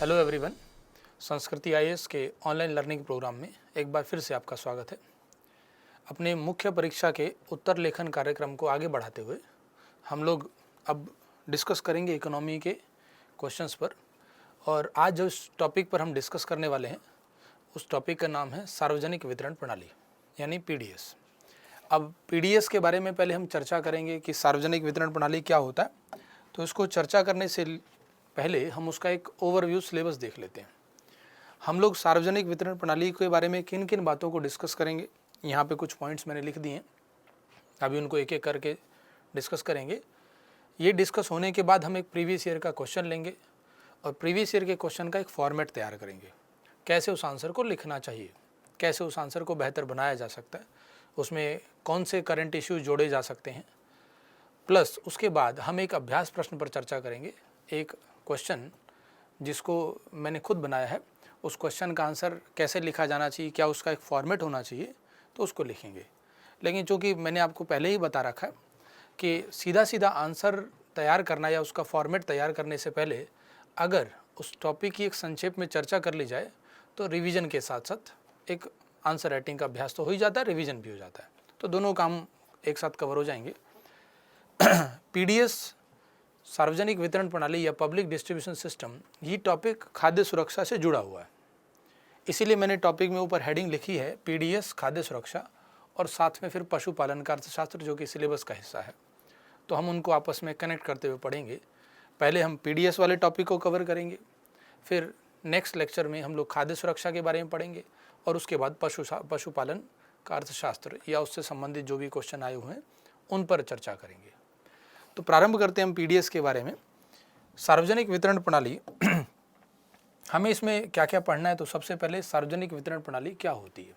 Hello everyone. संस्कृति IAS के online learning programme में एक बार फिर से आपका स्वागत है। अपने मुख्य परीक्षा के उत्तर लेखन कार्यक्रम को आगे बढ़ाते हुए हम लोग अब डिस्कस करेंगे इकोनॉमी के क्वेश्चंस पर। और आज जो इस टॉपिक पर हम डिस्कस करने वाले हैं उस टॉपिक का नाम है सार्वजनिक वितरण प्रणाली यानी पीडीएस। अब पीडीएस के बारे में पहले हम चर्चा करेंगे कि सार्वजनिक वितरण प्रणाली क्या होता है। तो इसको चर्चा करने से पहले हम उसका एक ओवरव्यू सिलेबस देख लेते हैं। हम लोग सार्वजनिक वितरण प्रणाली के बारे में किन किन बातों को डिस्कस करेंगे, यहाँ पे कुछ पॉइंट्स मैंने लिख दिए हैं, अभी उनको एक एक करके डिस्कस करेंगे। ये डिस्कस होने के बाद हम एक प्रीवियस ईयर का क्वेश्चन लेंगे और प्रीवियस ईयर के क्वेश्चन का एक फॉर्मेट तैयार करेंगे, कैसे उस आंसर को लिखना चाहिए, कैसे उस आंसर को बेहतर बनाया जा सकता है, उसमें कौन से करंट इश्यूज जोड़े जा सकते हैं। प्लस उसके बाद हम एक अभ्यास प्रश्न पर चर्चा करेंगे। एक क्वेश्चन जिसको मैंने खुद बनाया है, उस क्वेश्चन का आंसर कैसे लिखा जाना चाहिए, क्या उसका एक फॉर्मेट होना चाहिए, तो उसको लिखेंगे। लेकिन चूँकि मैंने आपको पहले ही बता रखा है कि सीधा सीधा आंसर तैयार करना या उसका फॉर्मेट तैयार करने से पहले अगर उस टॉपिक की एक संक्षेप में चर्चा कर ली जाए तो रिवीजन के साथ साथ एक आंसर राइटिंग का अभ्यास तो हो ही जाता है, रिवीजन भी हो जाता है, तो दोनों काम एक साथ कवर हो जाएंगे। पीडीएस सार्वजनिक वितरण प्रणाली या पब्लिक डिस्ट्रीब्यूशन सिस्टम, ये टॉपिक खाद्य सुरक्षा से जुड़ा हुआ है। इसीलिए मैंने टॉपिक में ऊपर हेडिंग लिखी है पीडीएस खाद्य सुरक्षा, और साथ में फिर पशुपालन का अर्थशास्त्र जो कि सिलेबस का हिस्सा है। तो हम उनको आपस में कनेक्ट करते हुए पढ़ेंगे। पहले हम पीडीएस वाले टॉपिक को कवर करेंगे, फिर नेक्स्ट लेक्चर में हम लोग खाद्य सुरक्षा के बारे में पढ़ेंगे, और उसके बाद पशुपालन का अर्थशास्त्र या उससे संबंधित जो भी क्वेश्चन आए हुए हैं उन पर चर्चा करेंगे। तो प्रारंभ करते हैं हम पीडीएस के बारे में। सार्वजनिक वितरण प्रणाली हमें इसमें क्या क्या पढ़ना है, तो सबसे पहले सार्वजनिक वितरण प्रणाली क्या होती है।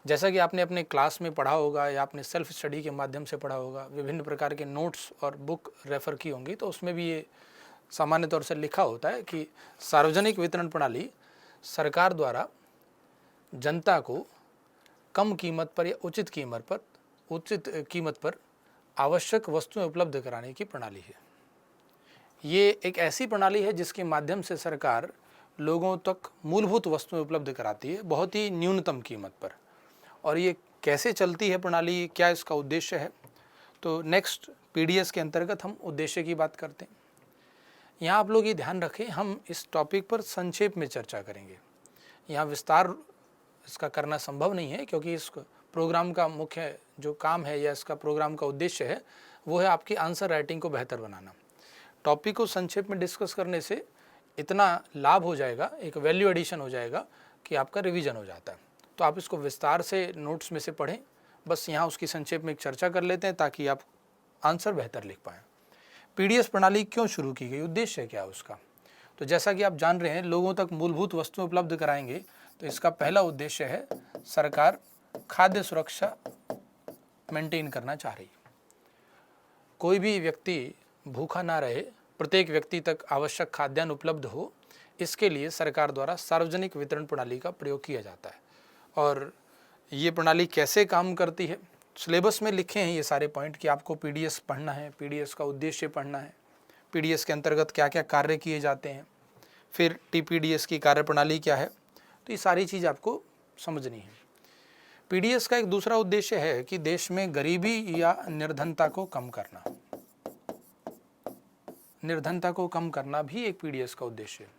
जैसा कि आपने अपने क्लास में पढ़ा होगा या आपने सेल्फ स्टडी के माध्यम से पढ़ा होगा, विभिन्न प्रकार के नोट्स और बुक रेफ़र की होंगी, तो उसमें भी ये सामान्य तौर से लिखा होता है कि सार्वजनिक वितरण प्रणाली सरकार द्वारा जनता को कम कीमत पर या उचित कीमत पर आवश्यक वस्तुएं उपलब्ध कराने की प्रणाली है। ये एक ऐसी प्रणाली है जिसके माध्यम से सरकार लोगों तक मूलभूत वस्तुएं उपलब्ध कराती है बहुत ही न्यूनतम कीमत पर। और ये कैसे चलती है प्रणाली, क्या इसका उद्देश्य है, तो नेक्स्ट पीडीएस के अंतर्गत हम उद्देश्य की बात करते हैं। यहाँ आप लोग ये ध्यान रखें, हम इस टॉपिक पर संक्षेप में चर्चा करेंगे। यहाँ विस्तार इसका करना संभव नहीं है, क्योंकि इस प्रोग्राम का मुख्य जो काम है या इसका प्रोग्राम का उद्देश्य है वो है आपकी आंसर राइटिंग को बेहतर बनाना। टॉपिक को संक्षेप में डिस्कस करने से इतना लाभ हो जाएगा, एक वैल्यू एडिशन हो जाएगा कि आपका रिवीजन हो जाता है। तो आप इसको विस्तार से नोट्स में से पढ़ें, बस यहाँ उसकी संक्षेप में एक चर्चा कर लेते हैं ताकि आप आंसर बेहतर लिख पाएँ। पीडीएस प्रणाली क्यों शुरू की गई, उद्देश्य क्या है उसका, तो जैसा कि आप जान रहे हैं लोगों तक मूलभूत वस्तुएं उपलब्ध कराएंगे, तो इसका पहला उद्देश्य है सरकार खाद्य सुरक्षा मेंटेन करना चाह रही है। कोई भी व्यक्ति भूखा ना रहे, प्रत्येक व्यक्ति तक आवश्यक खाद्यान्न उपलब्ध हो, इसके लिए सरकार द्वारा सार्वजनिक वितरण प्रणाली का प्रयोग किया जाता है। और ये प्रणाली कैसे काम करती है, सिलेबस में लिखे हैं ये सारे पॉइंट कि आपको पीडीएस पढ़ना है, पीडीएस का उद्देश्य पढ़ना है, पीडीएस के अंतर्गत क्या क्या कार्य किए जाते हैं, फिर टीपीडीएस की कार्यप्रणाली क्या है, तो ये सारी चीज़ आपको समझनी है। पीडीएस का एक दूसरा उद्देश्य है कि देश में गरीबी या निर्धनता को कम करना। निर्धनता को कम करना भी एक पीडीएस का उद्देश्य है।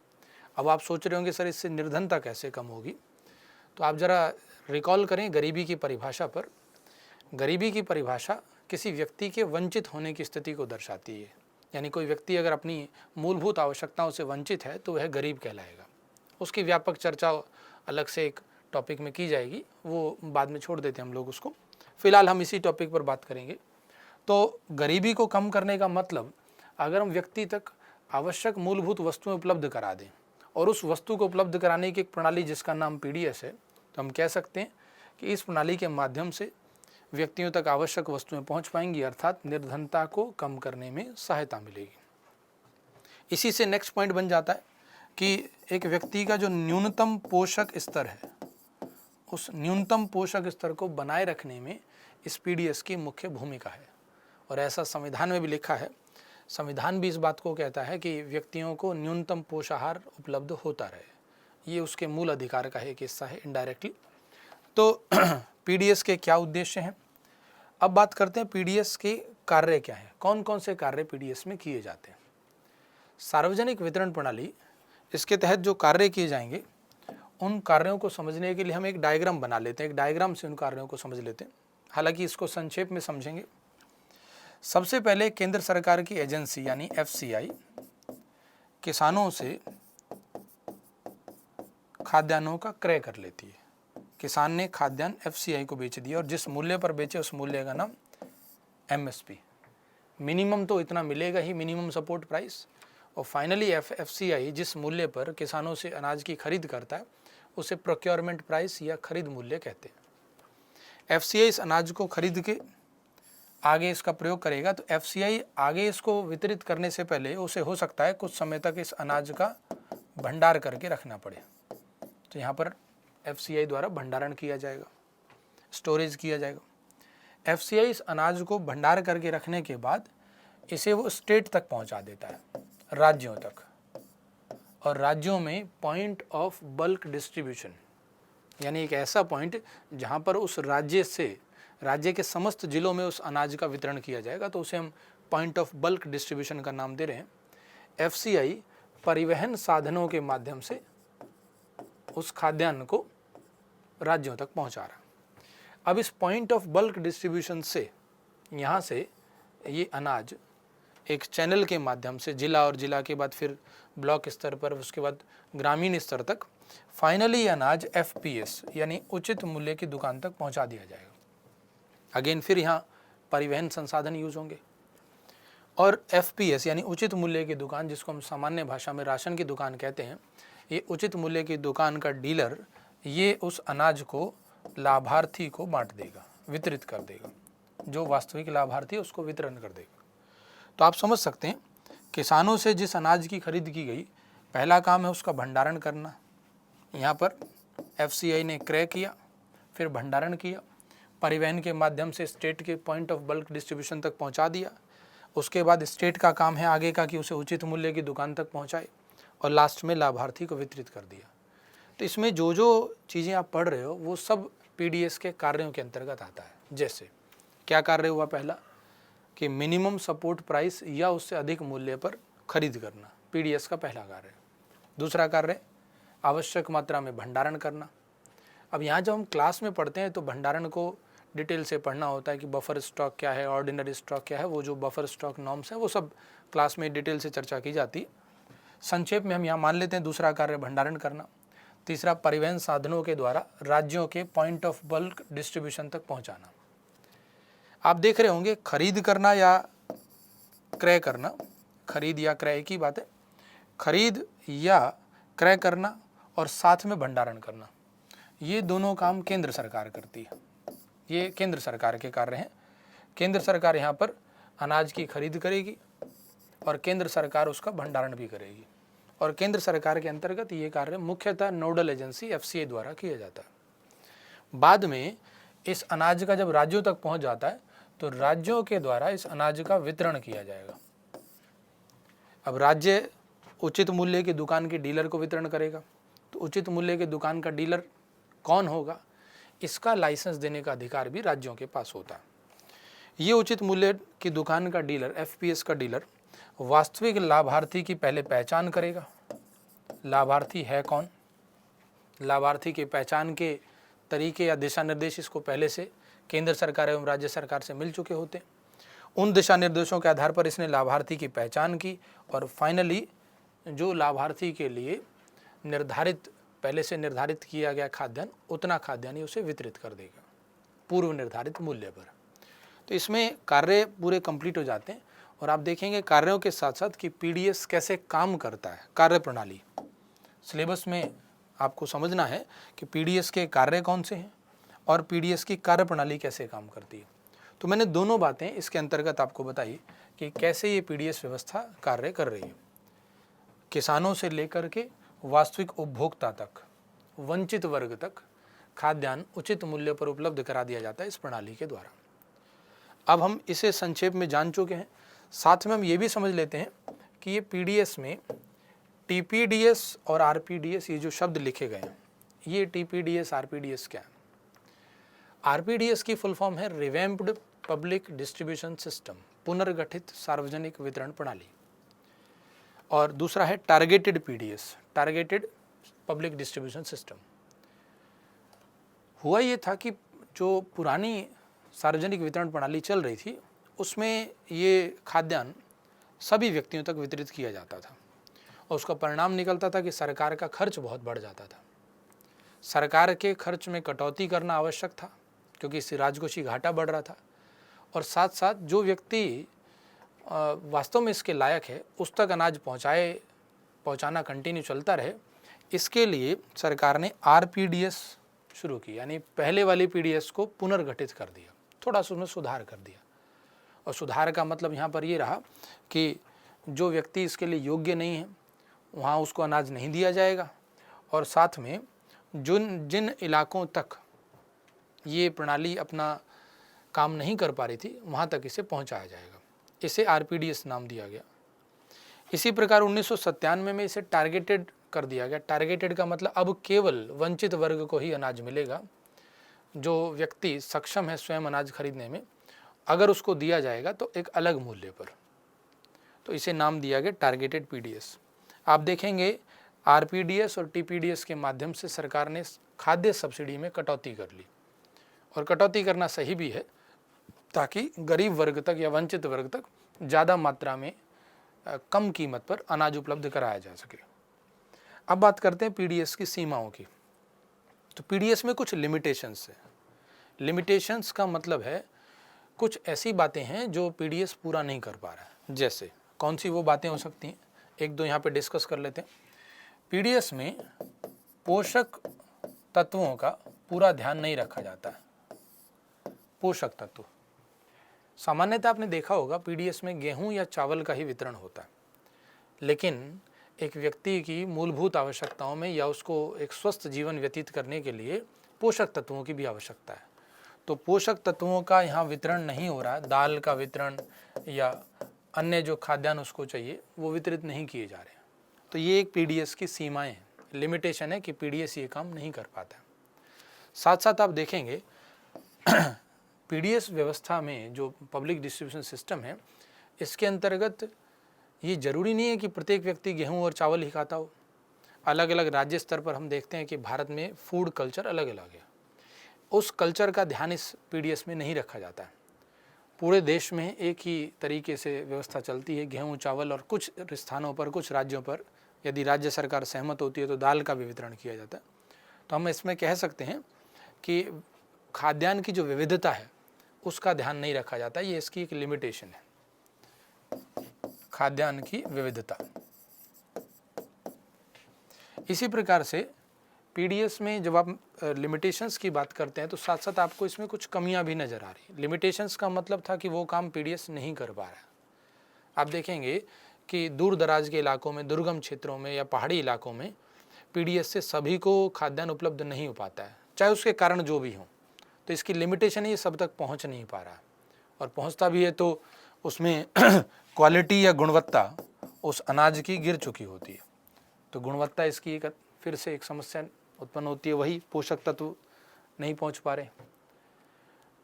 अब आप सोच रहे होंगे सर इससे निर्धनता कैसे कम होगी, तो आप ज़रा रिकॉल करें गरीबी की परिभाषा पर। गरीबी की परिभाषा किसी व्यक्ति के वंचित होने की स्थिति को दर्शाती है, यानी कोई व्यक्ति अगर अपनी मूलभूत आवश्यकताओं से वंचित है तो वह गरीब कहलाएगा। उसकी व्यापक चर्चा अलग से एक टॉपिक में की जाएगी, वो बाद में छोड़ देते हैं हम लोग उसको, फिलहाल हम इसी टॉपिक पर बात करेंगे। तो गरीबी को कम करने का मतलब, अगर हम व्यक्ति तक आवश्यक मूलभूत वस्तुएं उपलब्ध करा दें और उस वस्तु को उपलब्ध कराने की एक प्रणाली जिसका नाम पीडीएस है, तो हम कह सकते हैं कि इस प्रणाली के माध्यम से व्यक्तियों तक आवश्यक वस्तुएं पहुंच पाएंगी, अर्थात निर्धनता को कम करने में सहायता मिलेगी। इसी से नेक्स्ट पॉइंट बन जाता है कि एक व्यक्ति का जो न्यूनतम पोषक स्तर है, उस न्यूनतम पोषक स्तर को बनाए रखने में इस पीडीएस की मुख्य भूमिका है। और ऐसा संविधान में भी लिखा है संविधान भी इस बात को कहता है कि व्यक्तियों को न्यूनतम पोषाहार उपलब्ध होता रहे। ये उसके मूल अधिकार का एक हिस्सा है इनडायरेक्टली। तो पीडीएस के क्या उद्देश्य हैं? अब बात करते हैं पीडीएस के कार्य क्या हैं, कौन कौन से कार्य पीडीएस में किए जाते हैं। सार्वजनिक वितरण प्रणाली, इसके तहत जो कार्य किए जाएंगे उन कार्यों को समझने के लिए हम एक डायग्राम बना लेते हैं। एक डायग्राम से उन कार्यों को समझ लेते हैं, हालांकि इसको संक्षेप में समझेंगे। सबसे पहले केंद्र सरकार की एजेंसी यानी एफसीआई किसानों से खाद्यान्नों का क्रय कर लेती है। किसान ने खाद्यान्न एफसीआई को बेच दिया और जिस मूल्य पर बेचे उस मूल्य का नाम एमएसपी, मिनिमम तो इतना मिलेगा ही, मिनिमम सपोर्ट प्राइस। और फाइनली एफसीआई जिस मूल्य पर किसानों से अनाज की खरीद करता है उसे प्रोक्योरमेंट प्राइस या खरीद मूल्य कहते हैं। एफसीआई इस अनाज को खरीद के आगे इसका प्रयोग करेगा, तो एफसीआई आगे इसको वितरित करने से पहले उसे हो सकता है कुछ समय तक इस अनाज का भंडार करके रखना पड़े। तो यहाँ पर एफसीआई द्वारा भंडारण किया जाएगा, स्टोरेज किया जाएगा। एफसीआई इस अनाज को भंडार करके रखने के बाद इसे वो स्टेट तक पहुँचा देता है, राज्यों तक। और राज्यों में पॉइंट ऑफ बल्क डिस्ट्रीब्यूशन यानी एक ऐसा पॉइंट जहाँ पर उस राज्य के समस्त जिलों में उस अनाज का वितरण किया जाएगा, तो उसे हम पॉइंट ऑफ बल्क डिस्ट्रीब्यूशन का नाम दे रहे हैं। एफसीआई परिवहन साधनों के माध्यम से उस खाद्यान्न को राज्यों तक पहुंचा रहा। अब इस पॉइंट ऑफ बल्क डिस्ट्रीब्यूशन से यहाँ से ये अनाज एक चैनल के माध्यम से जिला और जिला के बाद फिर ब्लॉक स्तर पर, उसके बाद ग्रामीण स्तर तक, फाइनली अनाज एफपीएस यानी उचित मूल्य की दुकान तक पहुंचा दिया जाएगा। अगेन फिर यहाँ परिवहन संसाधन यूज होंगे। और एफपीएस यानी उचित मूल्य की दुकान, जिसको हम सामान्य भाषा में राशन की दुकान कहते हैं, ये उचित मूल्य की दुकान का डीलर ये उस अनाज को लाभार्थी को बांट देगा, वितरित कर देगा। जो वास्तविक लाभार्थी है उसको वितरण कर देगा। तो आप समझ सकते हैं किसानों से जिस अनाज की खरीद की गई, पहला काम है उसका भंडारण करना। यहाँ पर एफसीआई ने क्रय किया, फिर भंडारण किया, परिवहन के माध्यम से स्टेट के पॉइंट ऑफ बल्क डिस्ट्रीब्यूशन तक पहुँचा दिया। उसके बाद स्टेट का काम है आगे का कि उसे उचित मूल्य की दुकान तक पहुँचाए और लास्ट में लाभार्थी को वितरित कर दिया। तो इसमें जो जो चीज़ें आप पढ़ रहे हो वो सब पीडीएस के कार्यों के अंतर्गत आता है। जैसे क्या कार्य हुआ? पहला कि मिनिमम सपोर्ट प्राइस या उससे अधिक मूल्य पर खरीद करना, पीडीएस का पहला कार्य। दूसरा कार्य आवश्यक मात्रा में भंडारण करना। अब यहाँ जब हम क्लास में पढ़ते हैं तो भंडारण को डिटेल से पढ़ना होता है कि बफर स्टॉक क्या है, ऑर्डिनरी स्टॉक क्या है, वो जो बफर स्टॉक नॉर्म्स हैं वो सब क्लास में डिटेल से चर्चा की जाती है। संक्षेप में हम यहाँ मान लेते हैं दूसरा कार्य भंडारण करना। तीसरा परिवहन साधनों के द्वारा राज्यों के पॉइंट ऑफ बल्क डिस्ट्रीब्यूशन तक पहुँचाना। आप देख रहे होंगे खरीद करना या क्रय करना, खरीद या क्रय की बात है, खरीद या क्रय करना और साथ में भंडारण करना, ये दोनों काम केंद्र सरकार करती है। ये केंद्र सरकार के कार्य हैं। केंद्र सरकार यहाँ पर अनाज की खरीद करेगी और केंद्र सरकार उसका भंडारण भी करेगी। और केंद्र सरकार के अंतर्गत ये कार्य मुख्यतः नोडल एजेंसी एफसीआई द्वारा किया जाता है। बाद में इस अनाज का जब राज्यों तक पहुँच जाता है तो राज्यों के द्वारा इस अनाज का वितरण किया जाएगा। अब राज्य उचित मूल्य की दुकान के डीलर को वितरण करेगा, तो उचित मूल्य की दुकान का डीलर कौन होगा, इसका लाइसेंस देने का अधिकार भी राज्यों के पास होता है। ये उचित मूल्य की दुकान का डीलर, एफपीएस का डीलर, वास्तविक लाभार्थी की पहले पहचान करेगा। लाभार्थी है कौन, लाभार्थी की पहचान के तरीके या दिशा निर्देश इसको पहले से केंद्र सरकार एवं राज्य सरकार से मिल चुके होते हैं। उन दिशा निर्देशों के आधार पर इसने लाभार्थी की पहचान की और फाइनली जो लाभार्थी के लिए निर्धारित, पहले से निर्धारित किया गया खाद्यान्न, उतना खाद्यान्न उसे वितरित कर देगा पूर्व निर्धारित मूल्य पर। तो इसमें कार्य पूरे कंप्लीट हो जाते हैं। और आप देखेंगे कार्यों के साथ साथ कि पीडीएस कैसे काम करता है, कार्य प्रणाली। सिलेबस में आपको समझना है कि पीडीएस के कार्य कौन से हैं और पीडीएस की कार्य प्रणाली कैसे काम करती है। तो मैंने दोनों बातें इसके अंतर्गत आपको बताई कि कैसे ये पीडीएस व्यवस्था कार्य कर रही है। किसानों से लेकर के वास्तविक उपभोक्ता तक, वंचित वर्ग तक खाद्यान्न उचित मूल्य पर उपलब्ध करा दिया जाता है इस प्रणाली के द्वारा। अब हम इसे संक्षेप में जान चुके हैं। साथ में हम ये भी समझ लेते हैं कि ये पीडीएस में टीपीडीएस और आरपीडीएस ये जो शब्द लिखे गए हैं, ये टीपीडीएस आरपीडीएस क्या है? आरपीडीएस की फुल फॉर्म है रिवैम्प्ड पब्लिक डिस्ट्रीब्यूशन सिस्टम, पुनर्गठित सार्वजनिक वितरण प्रणाली। और दूसरा है targeted PDS, targeted public distribution system. हुआ ये था कि जो पुरानी सार्वजनिक वितरण प्रणाली चल रही थी उसमें ये खाद्यान्न सभी व्यक्तियों तक वितरित किया जाता था और उसका परिणाम निकलता था कि सरकार का खर्च बहुत बढ़ जाता था। सरकार के खर्च में कटौती करना आवश्यक था क्योंकि इससे राजकोषीय घाटा बढ़ रहा था, और साथ साथ जो व्यक्ति वास्तव में इसके लायक है उस तक अनाज पहुंचाना कंटिन्यू चलता रहे, इसके लिए सरकार ने आरपीडीएस शुरू की, यानी पहले वाली पीडीएस को पुनर्गठित कर दिया, थोड़ा सा उसमें सुधार कर दिया। और सुधार का मतलब यहाँ पर ये रहा कि जो व्यक्ति इसके लिए योग्य नहीं है वहाँ उसको अनाज नहीं दिया जाएगा, और साथ में जिन इलाकों तक ये प्रणाली अपना काम नहीं कर पा रही थी वहाँ तक इसे पहुँचाया जाएगा। इसे आरपीडीएस नाम दिया गया। इसी प्रकार 1997 में इसे टारगेटेड कर दिया गया। टारगेटेड का मतलब अब केवल वंचित वर्ग को ही अनाज मिलेगा। जो व्यक्ति सक्षम है स्वयं अनाज खरीदने में, अगर उसको दिया जाएगा तो एक अलग मूल्य पर, तो इसे नाम दिया गया टारगेटेड पीडीएस। आप देखेंगे आरपीडीएस और टीपीडीएस के माध्यम से सरकार ने खाद्य सब्सिडी में कटौती कर ली, और कटौती करना सही भी है ताकि गरीब वर्ग तक या वंचित वर्ग तक ज़्यादा मात्रा में कम कीमत पर अनाज उपलब्ध कराया जा सके। अब बात करते हैं पीडीएस की सीमाओं की। तो पीडीएस में कुछ लिमिटेशंस है। लिमिटेशंस का मतलब है कुछ ऐसी बातें हैं जो पीडीएस पूरा नहीं कर पा रहा है। जैसे कौन सी वो बातें हो सकती हैं, एक दो यहाँ पे डिस्कस कर लेते हैं। पीडीएस में पोषक तत्वों का पूरा ध्यान नहीं रखा जाता है। पोषक तत्व सामान्यतः आपने देखा होगा पीडीएस में गेहूं या चावल का ही वितरण होता है, लेकिन एक व्यक्ति की मूलभूत आवश्यकताओं में या उसको एक स्वस्थ जीवन व्यतीत करने के लिए पोषक तत्वों की भी आवश्यकता है। तो पोषक तत्वों का यहाँ वितरण नहीं हो रहा, दाल का वितरण या अन्य जो खाद्यान्न उसको चाहिए वो वितरित नहीं किए जा रहे हैं। तो ये एक पीडीएस की सीमाएं हैं, लिमिटेशन है कि पीडीएस ये काम नहीं कर पाता। साथ साथ आप देखेंगे पीडीएस व्यवस्था में जो पब्लिक डिस्ट्रीब्यूशन सिस्टम है, इसके अंतर्गत ये जरूरी नहीं है कि प्रत्येक व्यक्ति गेहूं और चावल ही खाता हो। अलग अलग राज्य स्तर पर हम देखते हैं कि भारत में फूड कल्चर अलग अलग है। उस कल्चर का ध्यान इस पीडीएस में नहीं रखा जाता है। पूरे देश में एक ही तरीके से व्यवस्था चलती है, गेहूं चावल, और कुछ स्थानों पर, कुछ राज्यों पर यदि राज्य सरकार सहमत होती है तो दाल का भी वितरण किया जाता है। तो हम इसमें कह सकते हैं कि खाद्यान्न की जो विविधता है उसका ध्यान नहीं रखा जाता। ये इसकी एक लिमिटेशन है, खाद्यान्न की विविधता। इसी प्रकार से पीडीएस में जब आप लिमिटेशंस की बात करते हैं तो साथ साथ आपको इसमें कुछ कमियां भी नज़र आ रही। लिमिटेशंस का मतलब था कि वो काम पीडीएस नहीं कर पा रहा है। आप देखेंगे कि दूर दराज के इलाकों में, दुर्गम क्षेत्रों में या पहाड़ी इलाकों में पीडीएस से सभी को खाद्यान्न उपलब्ध नहीं हो पाता है, चाहे उसके कारण जो भी हों। तो इसकी लिमिटेशन है, ये सब तक पहुंच नहीं पा रहा है, और पहुंचता भी है तो उसमें क्वालिटी या गुणवत्ता उस अनाज की गिर चुकी होती है। तो गुणवत्ता इसकी एक फिर से एक समस्या उत्पन्न होती है, वही पोषक तत्व नहीं पहुंच पा रहे।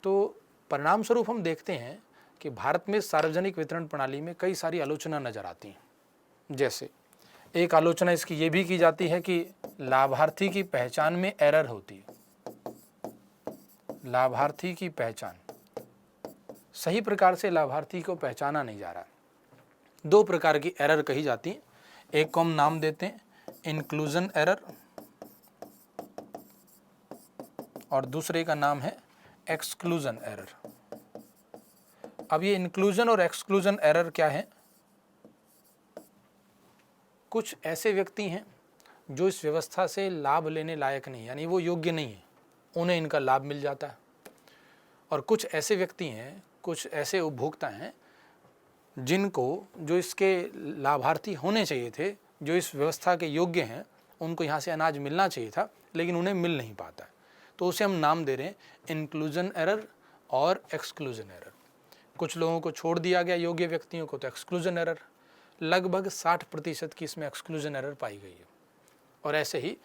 तो परिणाम स्वरूप हम देखते हैं कि भारत में सार्वजनिक वितरण प्रणाली में कई सारी आलोचना नजर आती हैं। जैसे एक आलोचना इसकी ये भी की जाती है कि लाभार्थी की पहचान में एरर होती है। लाभार्थी की पहचान, सही प्रकार से लाभार्थी को पहचाना नहीं जा रहा। दो प्रकार की एरर कही जाती है। एक को हम नाम देते हैं इंक्लूजन एरर, और दूसरे का नाम है एक्सक्लूजन एरर। अब ये इंक्लूजन और एक्सक्लूजन एरर क्या है? कुछ ऐसे व्यक्ति हैं जो इस व्यवस्था से लाभ लेने लायक नहीं, यानी वो योग्य नहीं है, उन्हें इनका लाभ मिल जाता है। और कुछ ऐसे व्यक्ति हैं, कुछ ऐसे उपभोक्ता हैं जिनको, जो इसके लाभार्थी होने चाहिए थे, जो इस व्यवस्था के योग्य हैं, उनको यहाँ से अनाज मिलना चाहिए था लेकिन उन्हें मिल नहीं पाता। तो उसे हम नाम दे रहे हैं इंक्लूजन एरर और एक्सक्लूजन एरर। कुछ लोगों को छोड़ दिया गया, योग्य व्यक्तियों को, तो एक्सक्लूजन एरर। लगभग 60% की इसमें एक्सक्लूजन एरर पाई गई है और ऐसे ही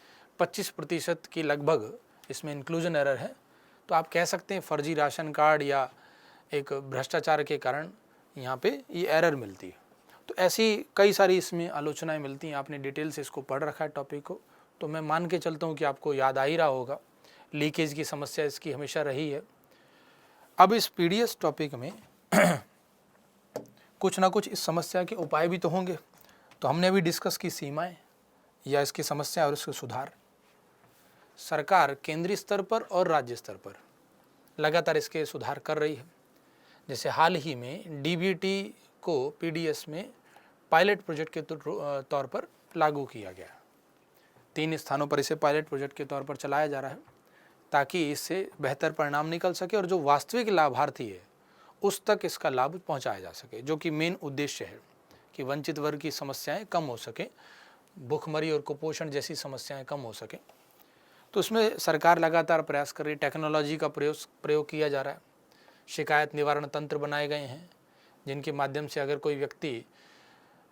25% की लगभग इसमें इंक्लूजन एरर है। तो आप कह सकते हैं फर्जी राशन कार्ड या एक भ्रष्टाचार के कारण यहाँ पे ये एरर मिलती है। तो ऐसी कई सारी इसमें आलोचनाएं मिलती हैं। आपने डिटेल से इसको पढ़ रखा है टॉपिक को, तो मैं मान के चलता हूँ कि आपको याद आ ही रहा होगा। लीकेज की समस्या इसकी हमेशा रही है। अब इस पीडीएस टॉपिक में कुछ ना कुछ इस समस्या के उपाय भी तो होंगे। तो हमने अभी डिस्कस की सीमाएं या इसकी समस्या और इसके सुधार। सरकार केंद्रीय स्तर पर और राज्य स्तर पर लगातार इसके सुधार कर रही है। जैसे हाल ही में डीबीटी को पीडीएस में पायलट प्रोजेक्ट के तौर पर लागू किया गया। 3 स्थानों पर इसे पायलट प्रोजेक्ट के तौर पर चलाया जा रहा है ताकि इससे बेहतर परिणाम निकल सके और जो वास्तविक लाभार्थी है उस तक इसका लाभ पहुंचाया जा सके, जो कि मेन उद्देश्य है कि वंचित वर्ग की समस्याएं कम हो सके, भूखमरी और कुपोषण जैसी समस्याएं कम हो सके। तो उसमें सरकार लगातार प्रयास कर रही है। टेक्नोलॉजी का प्रयोग किया जा रहा है। शिकायत निवारण तंत्र बनाए गए हैं जिनके माध्यम से अगर कोई व्यक्ति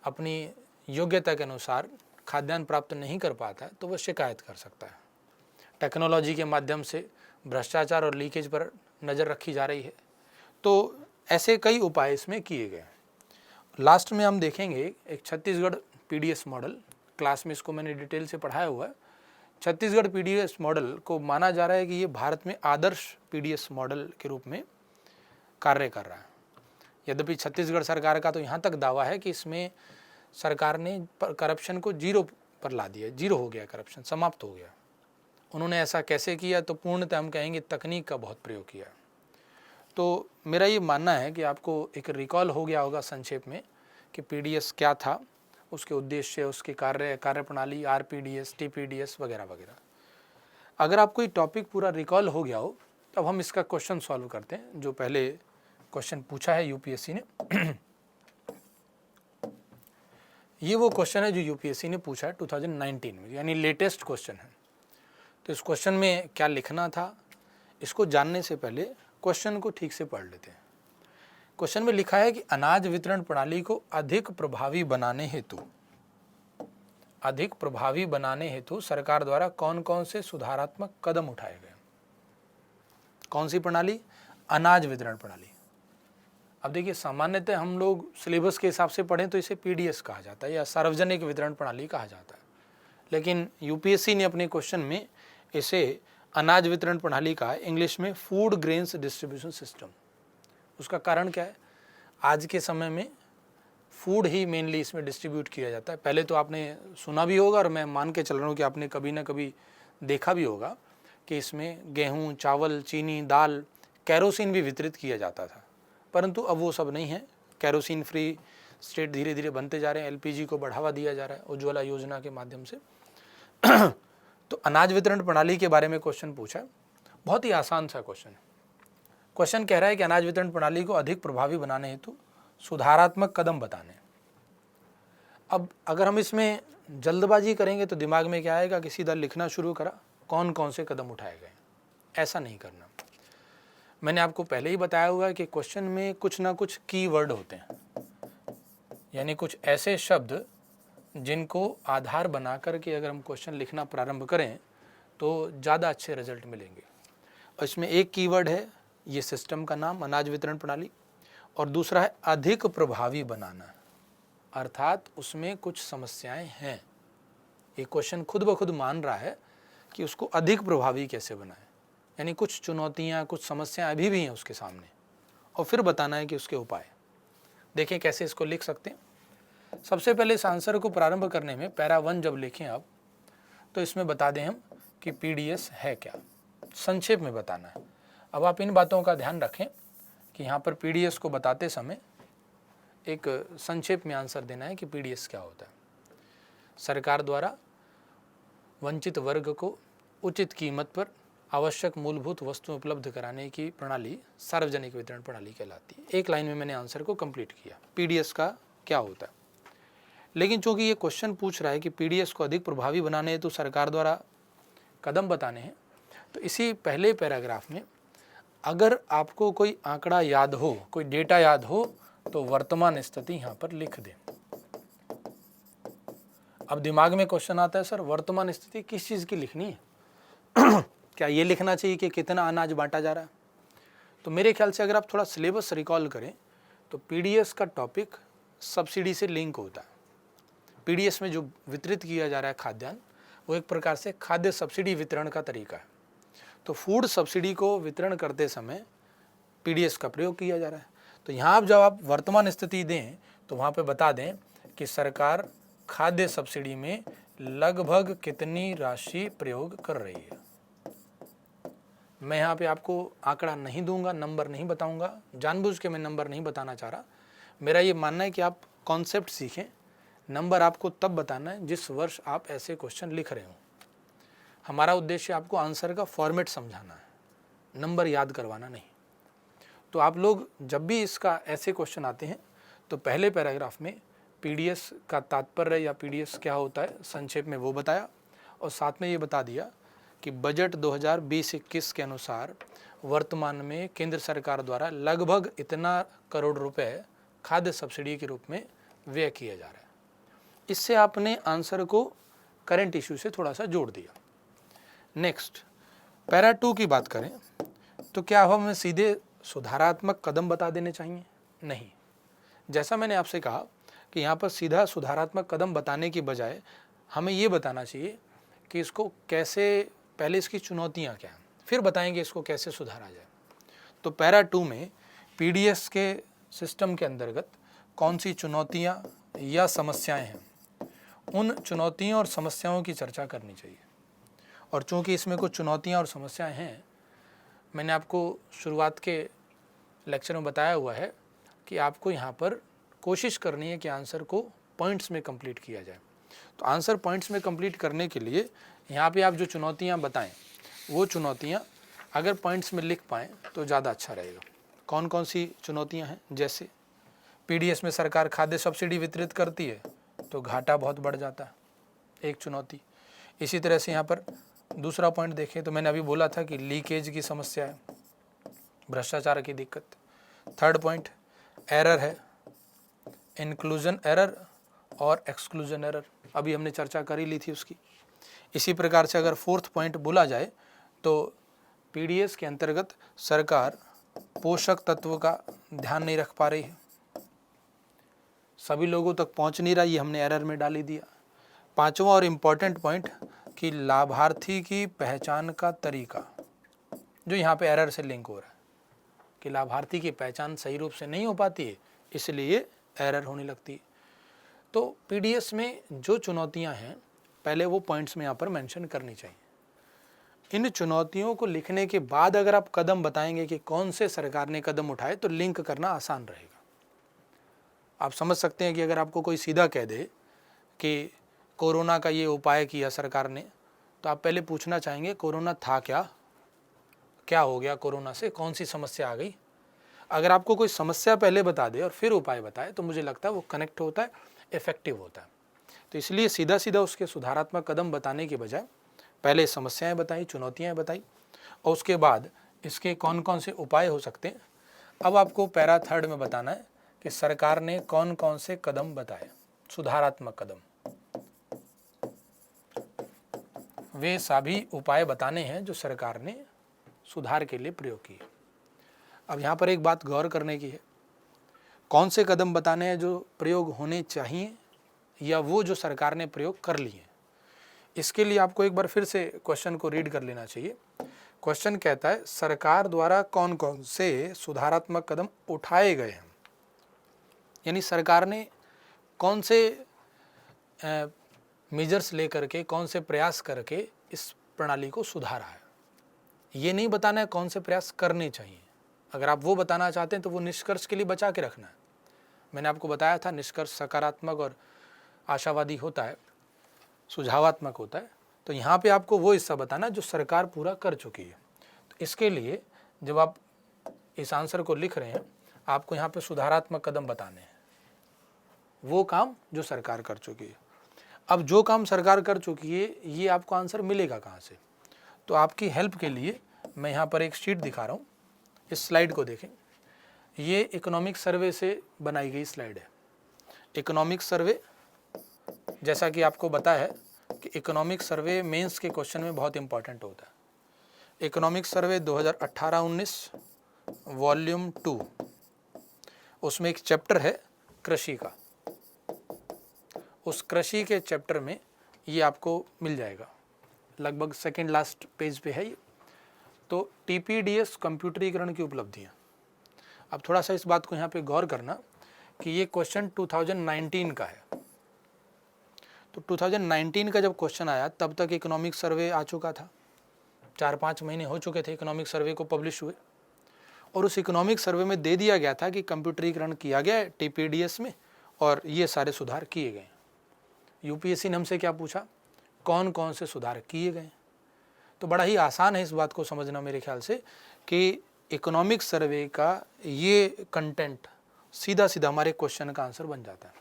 अपनी योग्यता के अनुसार खाद्यान्न प्राप्त नहीं कर पाता है तो वह शिकायत कर सकता है। टेक्नोलॉजी के माध्यम से भ्रष्टाचार और लीकेज पर नज़र रखी जा रही है। तो ऐसे कई उपाय इसमें किए गए हैं। लास्ट में हम देखेंगे एक छत्तीसगढ़ पीडीएस मॉडल। क्लास में इसको मैंने डिटेल से पढ़ाया हुआ है। छत्तीसगढ़ पीडीएस मॉडल को माना जा रहा है कि ये भारत में आदर्श पीडीएस मॉडल के रूप में कार्य कर रहा है। यद्यपि छत्तीसगढ़ सरकार का तो यहाँ तक दावा है कि इसमें सरकार ने करप्शन को 0 पर ला दिया। 0 हो गया, करप्शन समाप्त हो गया। उन्होंने ऐसा कैसे किया? तो पूर्णतः हम कहेंगे तकनीक का बहुत प्रयोग किया। तो मेरा ये मानना है कि आपको एक रिकॉल हो गया होगा संक्षेप में कि पीडीएस क्या था, उसके उद्देश्य, उसकी कार्यप्रणाली, आरपीडीएस, टीपीडीएस वगैरह वगैरह। अगर आपको ये टॉपिक पूरा रिकॉल हो गया हो तब हम इसका क्वेश्चन सॉल्व करते हैं। जो पहले क्वेश्चन पूछा है यूपीएससी ने ये वो क्वेश्चन है जो यूपीएससी ने पूछा है 2019 में, यानी लेटेस्ट क्वेश्चन है। तो इस क्वेश्चन में क्या लिखना था, इसको जानने से पहले क्वेश्चन को ठीक से पढ़ लेते हैं। क्वेश्चन में लिखा है कि अनाज वितरण प्रणाली को अधिक प्रभावी बनाने हेतु सरकार द्वारा कौन कौन से सुधारात्मक कदम उठाए गए। कौन सी प्रणाली? अनाज वितरण प्रणाली। अब देखिए, सामान्यतः हम लोग सिलेबस के हिसाब से पढ़ें तो इसे पीडीएस कहा जाता है या सार्वजनिक वितरण प्रणाली कहा जाता है, लेकिन यूपीएससी ने अपने क्वेश्चन में इसे अनाज वितरण प्रणाली कहा है, इंग्लिश में फूड ग्रेन्स डिस्ट्रीब्यूशन सिस्टम। उसका कारण क्या है? आज के समय में फूड ही मेनली इसमें डिस्ट्रीब्यूट किया जाता है। पहले तो आपने सुना भी होगा और मैं मान के चल रहा हूँ कि आपने कभी ना कभी देखा भी होगा कि इसमें गेहूँ, चावल, चीनी, दाल, कैरोसिन भी वितरित किया जाता था, परंतु अब वो सब नहीं है। कैरोसिन फ्री स्टेट धीरे धीरे बनते जा रहे हैं। एलपीजी को बढ़ावा दिया जा रहा है उज्ज्वला योजना के माध्यम से। तो अनाज वितरण प्रणाली के बारे में क्वेश्चन पूछा है। बहुत ही आसान सा क्वेश्चन है। क्वेश्चन कह रहा है कि अनाज वितरण प्रणाली को अधिक प्रभावी बनाने हेतु सुधारात्मक कदम बताने। अब अगर हम इसमें जल्दबाजी करेंगे तो दिमाग में क्या आएगा कि सीधा लिखना शुरू करा कौन कौन से कदम उठाए गए। ऐसा नहीं करना। मैंने आपको पहले ही बताया हुआ है कि क्वेश्चन में कुछ ना कुछ कीवर्ड होते हैं, यानी कुछ ऐसे शब्द जिनको आधार बना करके अगर हम क्वेश्चन लिखना प्रारंभ करें तो ज़्यादा अच्छे रिजल्ट मिलेंगे। और इसमें एक कीवर्ड है ये सिस्टम का नाम अनाज वितरण प्रणाली, और दूसरा है अधिक प्रभावी बनाना, अर्थात उसमें कुछ समस्याएं हैं। ये क्वेश्चन खुद ब खुद मान रहा है कि उसको अधिक प्रभावी कैसे बनाए, यानी कुछ चुनौतियां, कुछ समस्याएं अभी भी हैं उसके सामने, और फिर बताना है कि उसके उपाय। देखें कैसे इसको लिख सकते हैं। सबसे पहले इस आंसर को प्रारंभ करने में पैरा 1 जब लिखें आप, तो इसमें बता दें हम कि पीडीएस है क्या, संक्षेप में बताना है। अब आप इन बातों का ध्यान रखें कि यहाँ पर पीडीएस को बताते समय एक संक्षेप में आंसर देना है कि पीडीएस क्या होता है। सरकार द्वारा वंचित वर्ग को उचित कीमत पर आवश्यक मूलभूत वस्तु उपलब्ध कराने की प्रणाली सार्वजनिक वितरण प्रणाली कहलाती है। एक लाइन में मैंने आंसर को कंप्लीट किया, पीडीएस का क्या होता है। लेकिन चूंकि ये क्वेश्चन पूछ रहा है कि पीडीएस को अधिक प्रभावी बनाने हेतु सरकार द्वारा कदम बताने हैं, तो इसी पहले पैराग्राफ में अगर आपको कोई आंकड़ा याद हो, कोई डेटा याद हो, तो वर्तमान स्थिति यहाँ पर लिख दें। अब दिमाग में क्वेश्चन आता है, सर वर्तमान स्थिति किस चीज़ की लिखनी है? क्या ये लिखना चाहिए कि कितना अनाज बांटा जा रहा है? तो मेरे ख्याल से अगर आप थोड़ा सिलेबस रिकॉल करें तो पीडीएस का टॉपिक सब्सिडी से लिंक होता है। पीडीएस में जो वितरित किया जा रहा है खाद्यान्न, वो एक प्रकार से खाद्य सब्सिडी वितरण का तरीका है। तो फूड सब्सिडी को वितरण करते समय पीडीएस का प्रयोग किया जा रहा है। तो यहाँ जब आप वर्तमान स्थिति दें तो वहाँ पे बता दें कि सरकार खाद्य सब्सिडी में लगभग कितनी राशि प्रयोग कर रही है। मैं यहाँ पे आपको आंकड़ा नहीं दूंगा, नंबर नहीं बताऊंगा, जानबूझ के मैं नंबर नहीं बताना चाह रहा। मेरा ये मानना है कि आप कॉन्सेप्ट सीखें, नंबर आपको तब बताना है जिस वर्ष आप ऐसे क्वेश्चन लिख रहे हो। हमारा उद्देश्य आपको आंसर का फॉर्मेट समझाना है, नंबर याद करवाना नहीं। तो आप लोग जब भी इसका ऐसे क्वेश्चन आते हैं तो पहले पैराग्राफ में पीडीएस का तात्पर्य या पीडीएस क्या होता है संक्षेप में वो बताया, और साथ में ये बता दिया कि बजट 2020-21 के अनुसार वर्तमान में केंद्र सरकार द्वारा लगभग इतना करोड़ रुपए खाद्य सब्सिडी के रूप में व्यय किया जा रहा है। इससे आपने आंसर को करंट इशू से थोड़ा सा जोड़ दिया। नेक्स्ट, पैरा 2 की बात करें तो क्या हमें सीधे सुधारात्मक कदम बता देने चाहिए? नहीं। जैसा मैंने आपसे कहा कि यहाँ पर सीधा सुधारात्मक कदम बताने की बजाय हमें ये बताना चाहिए कि इसको कैसे, पहले इसकी चुनौतियाँ क्या हैं, फिर बताएंगे इसको कैसे सुधारा जाए। तो पैरा 2 में पीडीएस के सिस्टम के अंतर्गत कौन सी चुनौतियाँ या समस्याएं हैं, उन चुनौतियों और समस्याओं की चर्चा करनी चाहिए। और चूँकि इसमें कुछ चुनौतियाँ और समस्याएं हैं, मैंने आपको शुरुआत के लेक्चर में बताया हुआ है कि आपको यहाँ पर कोशिश करनी है कि आंसर को पॉइंट्स में कंप्लीट किया जाए। तो आंसर पॉइंट्स में कंप्लीट करने के लिए यहाँ पे आप जो चुनौतियाँ बताएं, वो चुनौतियाँ अगर पॉइंट्स में लिख पाएँ तो ज़्यादा अच्छा रहेगा। कौन कौन सी चुनौतियाँ हैं? जैसे पीडीएस में सरकार खाद्य सब्सिडी वितरित करती है तो घाटा बहुत बढ़ जाता है, एक चुनौती। इसी तरह से यहाँ पर दूसरा पॉइंट देखें तो मैंने अभी बोला था कि लीकेज की समस्या है, भ्रष्टाचार की दिक्कत। थर्ड पॉइंट एरर है, इंक्लूजन एरर और एक्सक्लूजन एरर, अभी हमने चर्चा कर ही ली थी उसकी। इसी प्रकार से अगर फोर्थ पॉइंट बोला जाए तो पीडीएस के अंतर्गत सरकार पोषक तत्व का ध्यान नहीं रख पा रही है, सभी लोगों तक पहुंच नहीं रहा, ये हमने एरर में डाल ही दिया। पांचवा और इम्पॉर्टेंट पॉइंट कि लाभार्थी की पहचान का तरीका, जो यहाँ पे एरर से लिंक हो रहा है कि लाभार्थी की पहचान सही रूप से नहीं हो पाती है, इसलिए एरर होने लगती है। तो पीडीएस में जो चुनौतियाँ हैं पहले वो पॉइंट्स में यहाँ पर मेंशन करनी चाहिए। इन चुनौतियों को लिखने के बाद अगर आप कदम बताएंगे कि कौन से सरकार ने कदम उठाए तो लिंक करना आसान रहेगा। आप समझ सकते हैं कि अगर आपको कोई सीधा कह दे कि कोरोना का ये उपाय किया सरकार ने, तो आप पहले पूछना चाहेंगे कोरोना था क्या, क्या हो गया कोरोना से, कौन सी समस्या आ गई। अगर आपको कोई समस्या पहले बता दे और फिर उपाय बताए तो मुझे लगता है वो कनेक्ट होता है, इफेक्टिव होता है। तो इसलिए सीधा सीधा उसके सुधारात्मक कदम बताने के बजाय पहले समस्याएं बताई, चुनौतियां बताई, और उसके बाद इसके कौन कौन से उपाय हो सकते हैं। अब आपको पैरा 3 में बताना है कि सरकार ने कौन कौन से कदम बताए, सुधारात्मक कदम, वे सभी उपाय बताने हैं जो सरकार ने सुधार के लिए प्रयोग किए। अब यहाँ पर एक बात गौर करने की है, कौन से कदम बताने हैं जो प्रयोग होने चाहिए या वो जो सरकार ने प्रयोग कर लिए। इसके लिए आपको एक बार फिर से क्वेश्चन को रीड कर लेना चाहिए। क्वेश्चन कहता है सरकार द्वारा कौन कौन से सुधारात्मक कदम उठाए गए हैं, यानी सरकार ने कौन से मेजर्स लेकर के, कौन से प्रयास करके इस प्रणाली को सुधारा है। ये नहीं बताना है कौन से प्रयास करने चाहिए। अगर आप वो बताना चाहते हैं तो वो निष्कर्ष के लिए बचा के रखना है। मैंने आपको बताया था निष्कर्ष सकारात्मक और आशावादी होता है, सुझावात्मक होता है। तो यहाँ पे आपको वो हिस्सा बताना जो सरकार पूरा कर चुकी है। तो इसके लिए जब आप इस आंसर को लिख रहे हैं, आपको यहाँ पे सुधारात्मक कदम बताने हैं, वो काम जो सरकार कर चुकी है। अब जो काम सरकार कर चुकी है ये आपको आंसर मिलेगा कहाँ से? तो आपकी हेल्प के लिए मैं यहाँ पर एक शीट दिखा रहा हूँ, इस स्लाइड को देखें, ये इकोनॉमिक सर्वे से बनाई गई स्लाइड है। इकोनॉमिक सर्वे, जैसा कि आपको पता है कि इकोनॉमिक सर्वे मेंस के क्वेश्चन में बहुत इंपॉर्टेंट होता है। इकोनॉमिक सर्वे 2018-19 वॉल्यूम 2, उसमें एक चैप्टर है कृषि का। उस कृषि के चैप्टर में ये आपको मिल जाएगा, लगभग सेकेंड लास्ट पेज पे है ये। तो टीपीडीएस कंप्यूटरीकरण की उपलब्धियाँ। अब थोड़ा सा इस बात को यहाँ पे गौर करना कि ये क्वेश्चन 2019 का है। तो 2019 का जब क्वेश्चन आया तब तक इकोनॉमिक सर्वे आ चुका था, 4-5 महीने हो चुके थे इकोनॉमिक सर्वे को पब्लिश हुए, और उस इकोनॉमिक सर्वे में दे दिया गया था कि कंप्यूटरीकरण किया गया है टीपीडीएस में और ये सारे सुधार किए गए। यूपीएससी ने हमसे क्या पूछा, कौन कौन से सुधार किए गए। तो बड़ा ही आसान है इस बात को समझना मेरे ख्याल से कि इकोनॉमिक सर्वे का ये कंटेंट सीधा सीधा हमारे क्वेश्चन का आंसर बन जाता है।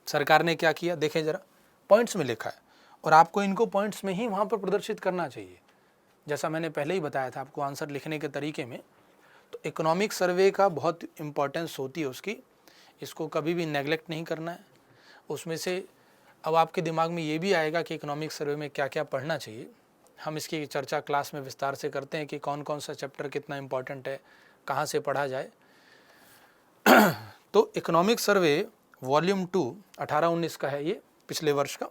सरकार ने क्या किया देखें जरा, पॉइंट्स में लिखा है और आपको इनको पॉइंट्स में ही वहाँ पर प्रदर्शित करना चाहिए, जैसा मैंने पहले ही बताया था आपको आंसर लिखने के तरीके में। तो इकोनॉमिक सर्वे का बहुत इम्पोर्टेंस होती है उसकी, इसको कभी भी नेगलेक्ट नहीं करना है। उसमें से अब आपके दिमाग में ये भी आएगा कि इकोनॉमिक सर्वे में क्या क्या पढ़ना चाहिए। हम इसकी चर्चा क्लास में विस्तार से करते हैं कि कौन कौन सा चैप्टर कितना इम्पॉर्टेंट है, कहाँ से पढ़ा जाए। तो इकोनॉमिक सर्वे वॉल्यूम 2 18-19 का है ये, पिछले वर्ष का।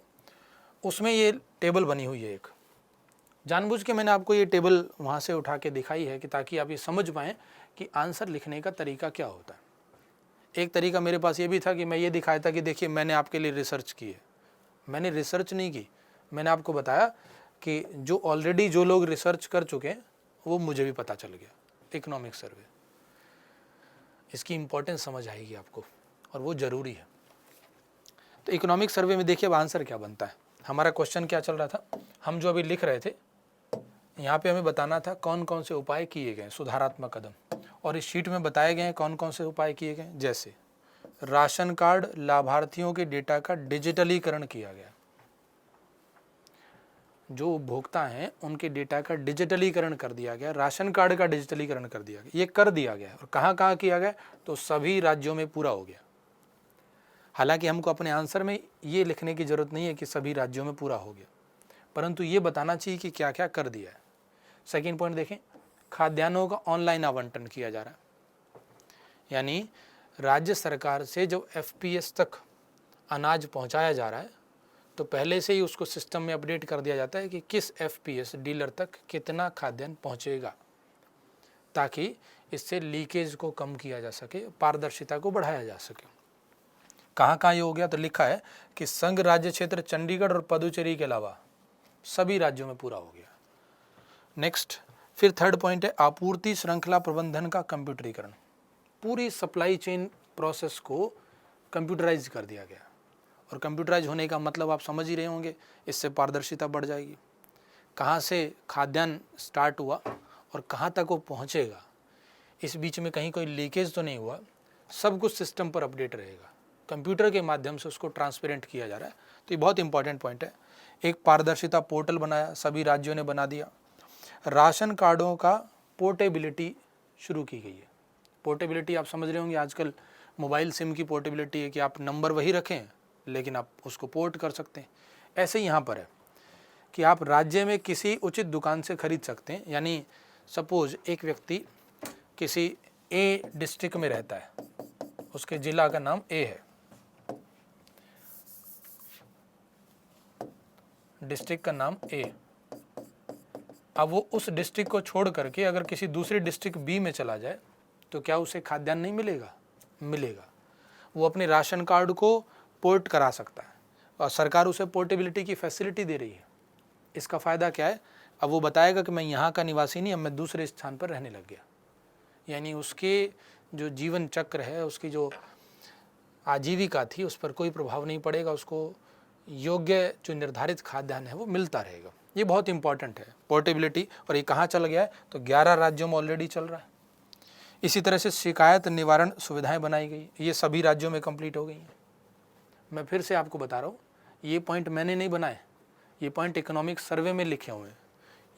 उसमें ये टेबल बनी हुई है एक, जानबूझ के मैंने आपको ये टेबल वहाँ से उठा के दिखाई है कि ताकि आप ये समझ पाएँ कि आंसर लिखने का तरीका क्या होता है। एक तरीका मेरे पास ये भी था कि मैं ये दिखाया था कि देखिए मैंने आपके लिए रिसर्च की है। मैंने रिसर्च नहीं की, मैंने आपको बताया कि जो ऑलरेडी जो लोग रिसर्च कर चुके हैं वो मुझे भी पता चल गया। इकोनॉमिक सर्वे, इसकी इम्पोर्टेंस समझ आएगी आपको और वो ज़रूरी है। तो इकोनॉमिक सर्वे में देखिए अब आंसर क्या बनता है। हमारा क्वेश्चन क्या चल रहा था, हम जो अभी लिख रहे थे यहाँ पे हमें बताना था कौन कौन से उपाय किए गए, सुधारात्मक कदम, और इस शीट में बताए गए हैं कौन कौन से उपाय किए गए। जैसे राशन कार्ड लाभार्थियों के डेटा का डिजिटलीकरण किया गया, जो उपभोक्ता हैं उनके डेटा का डिजिटलीकरण कर दिया गया, राशन कार्ड का डिजिटलीकरण कर दिया गया, ये कर दिया गया। और कहाँ कहाँ किया गया, तो सभी राज्यों में पूरा हो गया। हालांकि हमको अपने आंसर में ये लिखने की ज़रूरत नहीं है कि सभी राज्यों में पूरा हो गया, परंतु ये बताना चाहिए कि क्या क्या कर दिया है। सेकेंड पॉइंट देखें, खाद्यान्नों का ऑनलाइन आवंटन किया जा रहा है, यानी राज्य सरकार से जो एफपीएस तक अनाज पहुंचाया जा रहा है तो पहले से ही उसको सिस्टम में अपडेट कर दिया जाता है कि किस एफपीएस डीलर तक कितना खाद्यान्न पहुंचेगा, ताकि इससे लीकेज को कम किया जा सके, पारदर्शिता को बढ़ाया जा सके। कहाँ कहाँ ये हो गया, तो लिखा है कि संघ राज्य क्षेत्र चंडीगढ़ और पुदुचेरी के अलावा सभी राज्यों में पूरा हो गया। नेक्स्ट, फिर थर्ड पॉइंट है आपूर्ति श्रृंखला प्रबंधन का कंप्यूटरीकरण। पूरी सप्लाई चेन प्रोसेस को कंप्यूटराइज कर दिया गया, और कंप्यूटराइज होने का मतलब आप समझ ही रहे होंगे, इससे पारदर्शिता बढ़ जाएगी। कहाँ से खाद्यान्न स्टार्ट हुआ और कहाँ तक वो पहुँचेगा, इस बीच में कहीं कोई लीकेज तो नहीं हुआ, सब कुछ सिस्टम पर अपडेट रहेगा, कंप्यूटर के माध्यम से उसको ट्रांसपेरेंट किया जा रहा है। तो ये बहुत इंपॉर्टेंट पॉइंट है। एक पारदर्शिता पोर्टल बनाया, सभी राज्यों ने बना दिया। राशन कार्डों का पोर्टेबिलिटी शुरू की गई है। पोर्टेबिलिटी आप समझ रहे होंगे, आजकल मोबाइल सिम की पोर्टेबिलिटी है कि आप नंबर वही रखें लेकिन आप उसको पोर्ट कर सकते हैं। ऐसे ही यहाँ पर है कि आप राज्य में किसी उचित दुकान से खरीद सकते हैं। यानी सपोज एक व्यक्ति किसी ए डिस्ट्रिक्ट में रहता है, उसके ज़िला का नाम ए है, डिस्ट्रिक्ट का नाम ए। अब वो उस डिस्ट्रिक्ट को छोड़ करके अगर किसी दूसरी डिस्ट्रिक्ट बी में चला जाए तो क्या उसे खाद्यान्न नहीं मिलेगा? मिलेगा। वो अपने राशन कार्ड को पोर्ट करा सकता है और सरकार उसे पोर्टेबिलिटी की फैसिलिटी दे रही है। इसका फ़ायदा क्या है, अब वो बताएगा कि मैं यहाँ का निवासी नहीं, अब मैं दूसरे स्थान पर रहने लग गया। यानी उसके जो जीवन चक्र है, उसकी जो आजीविका थी, उस पर कोई प्रभाव नहीं पड़ेगा, उसको योग्य जो निर्धारित खाद्यान्न है वो मिलता रहेगा। ये बहुत इंपॉर्टेंट है पोर्टेबिलिटी। और ये कहाँ चल गया है, तो 11 राज्यों में ऑलरेडी चल रहा है। इसी तरह से शिकायत निवारण सुविधाएं बनाई गई, ये सभी राज्यों में कंप्लीट हो गई हैं। मैं फिर से आपको बता रहा हूँ, ये पॉइंट मैंने नहीं बनाए, ये पॉइंट इकोनॉमिक सर्वे में लिखे हुए हैं।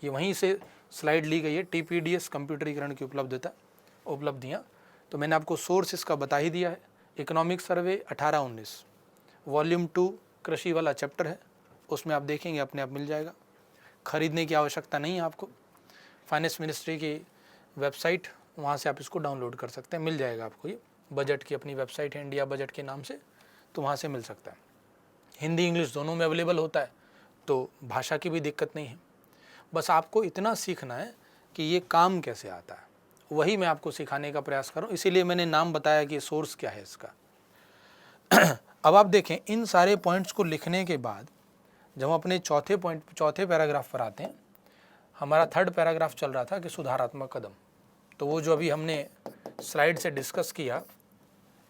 ये वहीं से स्लाइड ली गई है, टीपीडीएस कंप्यूटरीकरण की उपलब्धता। उपलब्धियाँ। तो मैंने आपको सोर्स इसका बता ही दिया है। इकोनॉमिक सर्वे 18-19 वॉल्यूम 2 कृषि वाला चैप्टर है, उसमें आप देखेंगे अपने आप मिल जाएगा। खरीदने की आवश्यकता नहीं है आपको। फाइनेंस मिनिस्ट्री की वेबसाइट, वहाँ से आप इसको डाउनलोड कर सकते हैं, मिल जाएगा आपको। ये बजट की अपनी वेबसाइट है, इंडिया बजट के नाम से, तो वहाँ से मिल सकता है। हिंदी इंग्लिश दोनों में अवेलेबल होता है, तो भाषा की भी दिक्कत नहीं है। बस आपको इतना सीखना है कि ये काम कैसे आता है, वही मैं आपको सिखाने का प्रयास कर रहा हूँ। इसीलिए मैंने नाम बताया कि सोर्स क्या है इसका। अब आप देखें, इन सारे पॉइंट्स को लिखने के बाद जब हम अपने चौथे पैराग्राफ पर आते हैं, हमारा थर्ड पैराग्राफ चल रहा था कि सुधारात्मक कदम। तो वो जो अभी हमने स्लाइड से डिस्कस किया,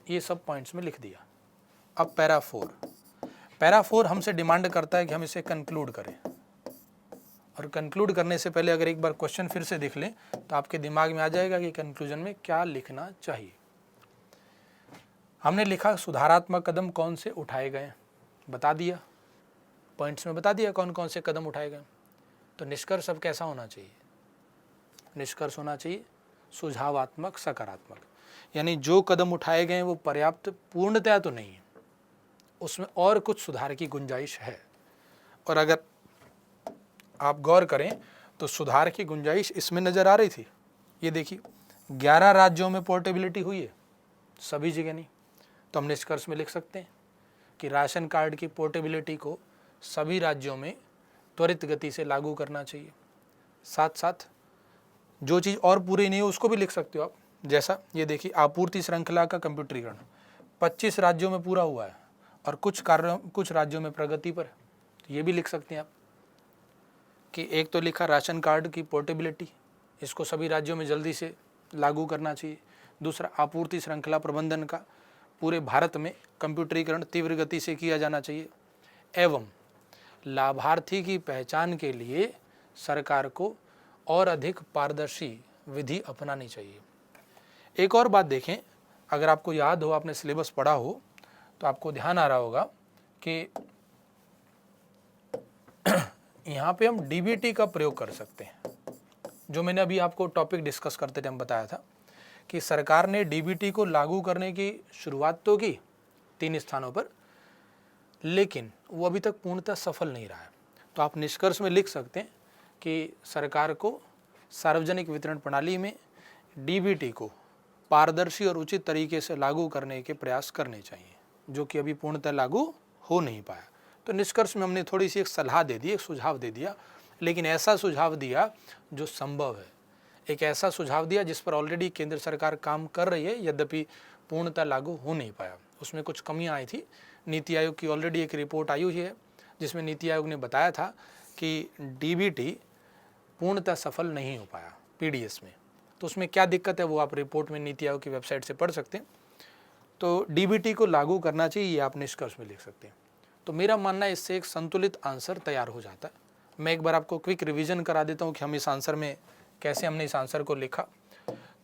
ये सब पॉइंट्स में लिख दिया। अब पैरा 4 हमसे डिमांड करता है कि हम इसे कंक्लूड करें, और कंक्लूड करने से पहले अगर एक बार क्वेश्चन फिर से देख लें तो आपके दिमाग में आ जाएगा कि कंक्लूजन में क्या लिखना चाहिए। हमने लिखा सुधारात्मक कदम कौन से उठाए गए, बता दिया, पॉइंट्स में बता दिया कौन कौन से कदम उठाए गए। तो निष्कर्ष अब कैसा होना चाहिए? निष्कर्ष होना चाहिए सुझावात्मक सकारात्मक, यानी जो कदम उठाए गए वो पर्याप्त पूर्णतया तो नहीं है, उसमें और कुछ सुधार की गुंजाइश है। और अगर आप गौर करें तो सुधार की गुंजाइश इसमें नज़र आ रही थी। ये देखिए, 11 राज्यों में पोर्टेबिलिटी हुई है, सभी जगह नहीं। तो हम निष्कर्ष में लिख सकते हैं कि राशन कार्ड की पोर्टेबिलिटी को सभी राज्यों में त्वरित गति से लागू करना चाहिए। साथ साथ जो चीज़ और पूरी नहीं है उसको भी लिख सकते हो आप। जैसा ये देखिए, आपूर्ति श्रृंखला का कंप्यूटरीकरण 25 राज्यों में पूरा हुआ है और कुछ राज्यों में प्रगति पर है। तो ये भी लिख सकते हैं आप कि एक तो लिखा राशन कार्ड की पोर्टेबिलिटी, इसको सभी राज्यों में जल्दी से लागू करना चाहिए। दूसरा, आपूर्ति श्रृंखला प्रबंधन का पूरे भारत में कंप्यूटरीकरण तीव्र गति से किया जाना चाहिए। एवं लाभार्थी की पहचान के लिए सरकार को और अधिक पारदर्शी विधि अपनानी चाहिए। एक और बात देखें, अगर आपको याद हो, आपने सिलेबस पढ़ा हो, तो आपको ध्यान आ रहा होगा कि यहाँ पे हम डीबीटी का प्रयोग कर सकते हैं। जो मैंने अभी आपको टॉपिक डिस्कस करते टाइम बताया था कि सरकार ने डीबीटी को लागू करने की शुरुआत तो की 3 स्थानों पर, लेकिन वो अभी तक पूर्णतः सफल नहीं रहा है। तो आप निष्कर्ष में लिख सकते हैं कि सरकार को सार्वजनिक वितरण प्रणाली में डीबीटी को पारदर्शी और उचित तरीके से लागू करने के प्रयास करने चाहिए, जो कि अभी पूर्णतः लागू हो नहीं पाया। तो निष्कर्ष में हमने थोड़ी सी एक सलाह दे दी, एक सुझाव दे दिया, लेकिन ऐसा सुझाव दिया जो संभव है। एक ऐसा सुझाव दिया जिस पर ऑलरेडी केंद्र सरकार काम कर रही है, यद्यपि पूर्णतः लागू हो नहीं पाया। उसमें कुछ कमियां आई थी। नीति आयोग की ऑलरेडी एक रिपोर्ट आई हुई है जिसमें नीति आयोग ने बताया था कि डीबीटी पूर्णतः सफल नहीं हो पाया पीडीएस में। तो उसमें क्या दिक्कत है वो आप रिपोर्ट में नीति आयोग की वेबसाइट से पढ़ सकते हैं। तो डीबीटी को लागू करना चाहिए, ये आप निष्कर्ष में लिख सकते हैं। तो मेरा मानना है इससे एक संतुलित आंसर तैयार हो जाता है। मैं एक बार आपको क्विक रिवीजन करा देता हूँ कि हम इस आंसर में कैसे हमने इस आंसर को लिखा।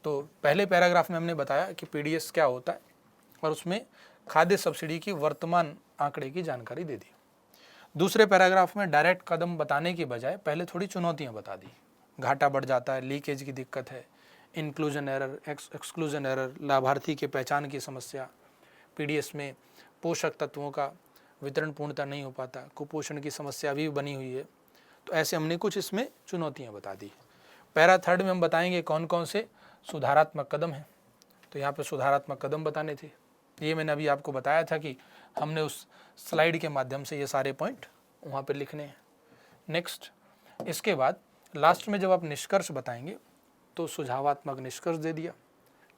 तो पहले पैराग्राफ में हमने बताया कि पीडीएस क्या होता है और उसमें खाद्य सब्सिडी की वर्तमान आंकड़े की जानकारी दे दी। दूसरे पैराग्राफ में डायरेक्ट कदम बताने की बजाय पहले थोड़ी चुनौतियां बता दी। घाटा बढ़ जाता है, लीकेज की दिक्कत है, इंक्लूजन एरर, एक्सक्लूजन एरर, लाभार्थी के पहचान की समस्या, पीडीएस में पोषक तत्वों का वितरण पूर्णतः नहीं हो पाता, कुपोषण की समस्या भी बनी हुई है। तो ऐसे हमने कुछ इसमें चुनौतियाँ बता दी। पैरा थर्ड में हम बताएंगे कौन कौन से सुधारात्मक कदम हैं। तो यहाँ पे सुधारात्मक कदम बताने थे, ये मैंने अभी आपको बताया था कि हमने उस स्लाइड के माध्यम से ये सारे पॉइंट वहाँ पे लिखने हैं। नेक्स्ट, इसके बाद लास्ट में जब आप निष्कर्ष बताएंगे तो सुझावात्मक निष्कर्ष दे दिया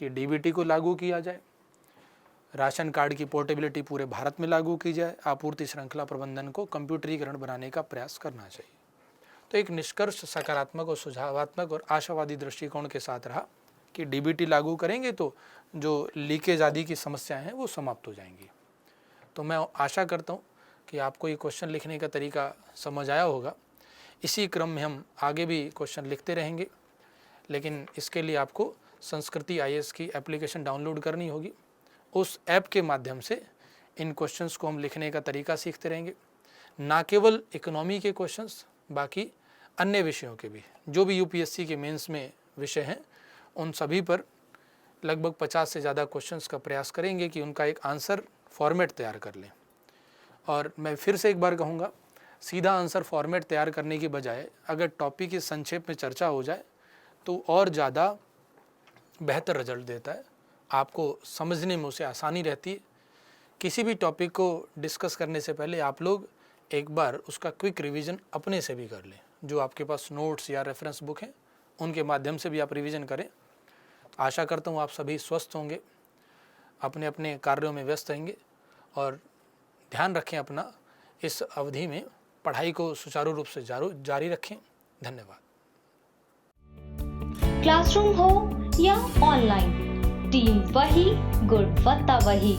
कि डीबीटी को लागू किया जाए, राशन कार्ड की पोर्टेबिलिटी पूरे भारत में लागू की जाए, आपूर्ति श्रृंखला प्रबंधन को कंप्यूटरीकरण बनाने का प्रयास करना चाहिए। तो एक निष्कर्ष सकारात्मक और सुझावात्मक और आशावादी दृष्टिकोण के साथ रहा कि डीबीटी लागू करेंगे तो जो लीकेज आदि की समस्याएं हैं वो समाप्त हो जाएंगी। तो मैं आशा करता हूँ कि आपको ये क्वेश्चन लिखने का तरीका समझ आया होगा। इसी क्रम में हम आगे भी क्वेश्चन लिखते रहेंगे, लेकिन इसके लिए आपको संस्कृति IAS की एप्लीकेशन डाउनलोड करनी होगी। उस ऐप के माध्यम से इन क्वेश्चंस को हम लिखने का तरीका सीखते रहेंगे। ना केवल इकोनॉमी के क्वेश्चंस, बाकी अन्य विषयों के भी, जो भी UPSC के मेंस में विषय हैं उन सभी पर लगभग 50 से ज़्यादा क्वेश्चंस का प्रयास करेंगे कि उनका एक आंसर फॉर्मेट तैयार कर लें। और मैं फिर से एक बार कहूँगा, सीधा आंसर फॉर्मेट तैयार करने की बजाय अगर टॉपिक की संक्षेप में चर्चा हो जाए तो और ज़्यादा बेहतर रिजल्ट देता है, आपको समझने में उसे आसानी रहती है। किसी भी टॉपिक को डिस्कस करने से पहले आप लोग एक बार उसका क्विक रिवीजन अपने से भी कर लें। जो आपके पास नोट्स या रेफरेंस बुक हैं उनके माध्यम से भी आप रिवीजन करें। आशा करता हूँ आप सभी स्वस्थ होंगे, अपने अपने कार्यों में व्यस्त रहेंगे और ध्यान रखें अपना, इस अवधि में पढ़ाई को सुचारू रूप से जारी रखें। धन्यवाद। क्लासरूम हो या ऑनलाइन, टीम वही, गुणवत्ता वही।